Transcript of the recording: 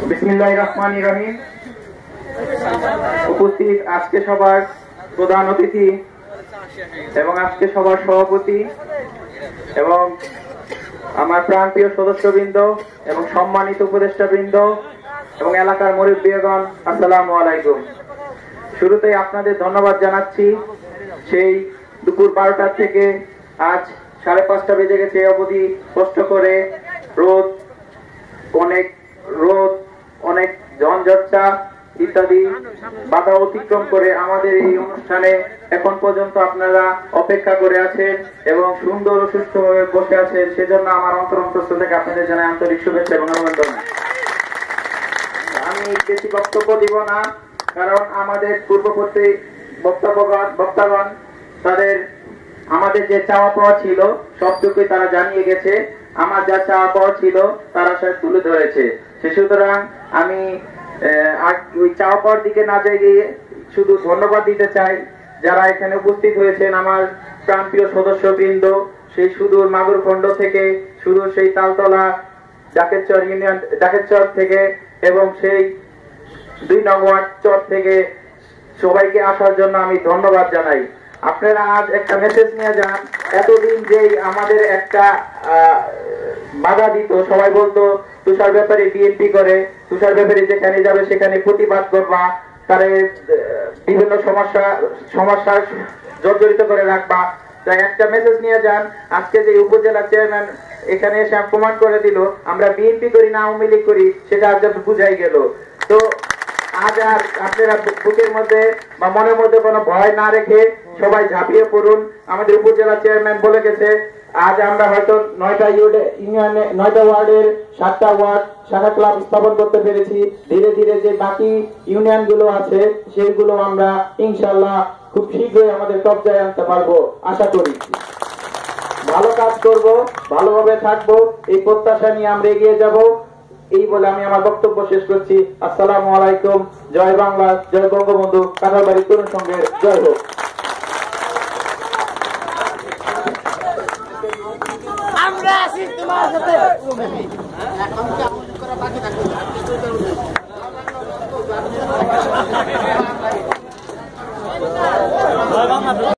বিসমিল্লাহির রহমানির রহিম। উপস্থিত আজকে সবার প্রধান অতিথি এবং আজকে সবার সভাপতি এবং আমার প্রাণপ্রিয় সদস্যবৃন্দ এবং সম্মানিত উপদেষ্টাবৃন্দ এবং এলাকার মুরব্বিগণ, আসসালামু আলাইকুম। শুরুতেই আপনাদের ধন্যবাদ জানাচ্ছি। সেই দুপুর 12টা থেকে আজ 5:30 বেজে গেছে অবধি কষ্ট করে রোদ অনেক ঝঞ্ঝাটটা ইত্যাদি বাধা অতিক্রম করে আমাদের এই অনুষ্ঠানে এখন পর্যন্ত আপনারা অপেক্ষা করে আছেন এবং সুন্দর ও সুষ্ঠুভাবে বসে আছেন। সেজন্য আমার অন্তরস্থ থেকে আপনাদের জানাই আন্তরিক শুভেচ্ছা এবং অভিনন্দন। আমি বেশি বক্তব্য দিব না, কারণ আমাদের পূর্ববর্তী বক্তাগণ তাদের আমাদের যে চাওয়া পাওয়া ছিল সবটুকুই তারা জানিয়ে গেছে। আমার যা চাওয়া পাওয়া ছিল তারা সব তুলে ধরেছে। সুতরাং আমি ওই চাওয়া পাওয়ার দিকে না যাই গিয়ে শুধু ধন্যবাদ দিতে চাই যারা এখানে উপস্থিত হয়েছেন। আমার প্রাণপ্রিয় সদস্যবৃন্দ, সেই সুদূর মাগুরখন্ড থেকে, সুদূর সেই তালতলা ডাকেরচর ইউনিয়ন ডাকেরচর থেকে এবং সেই 2 নং ওয়ার্ড চর থেকে সবাইকে আসার জন্য আমি ধন্যবাদ জানাই। আপনারা আজ একটা মেসেজ নিয়ে যান। এতদিন যে আমাদের একটা বাধা দিত, সবাই বলতো তুষার ব্যাপারে বিএনপি করে, তুষার ব্যাপারে যেখানে যাবে সেখানে প্রতিবাদ করবা, তারে বিভিন্ন সমস্যার জর্জরিত করে রাখবা। তাই একটা মেসেজ নিয়ে যান। আজকে যে উপজেলা চেয়ারম্যান এখানে এসে প্রমাণ করে দিল আমরা বিএনপি করি না আওয়ামী লীগ করি, সেটা আজ বুঝাই গেল। তো আজ আর আপনারা বুকের মধ্যে বা মনের মধ্যে কোনো ভয় না রেখে সবাই ঝাঁপিয়ে পড়ুন। আমাদের উপজেলা চেয়ারম্যান বলে গেছে আজ আমরা হয়তো 9টা ইউনিয়নে 9টা ওয়ার্ডের 7টা ওয়ার্ড শাখা ক্লাব স্থাপন করতে পেরেছি। ধীরে ধীরে যে বাকি ইউনিয়ন গুলো আছে সেগুলো আমরা ইনশাআল্লাহ খুব শীঘ্রই আমাদের কবজায় আনতে পারবো আশা করি। ভালো কাজ করব, ভালোভাবে থাকবো, এই প্রত্যাশা নিয়ে আমরা এগিয়ে যাব। এই বলে আমি আমার বক্তব্য শেষ করছি। আসসালামু আলাইকুম। জয় বাংলা, জয় বঙ্গবন্ধু, কাঁঠালবাড়ি তরুণ সংঘের জয় হোক। আমরা আছি তোমার সাথে।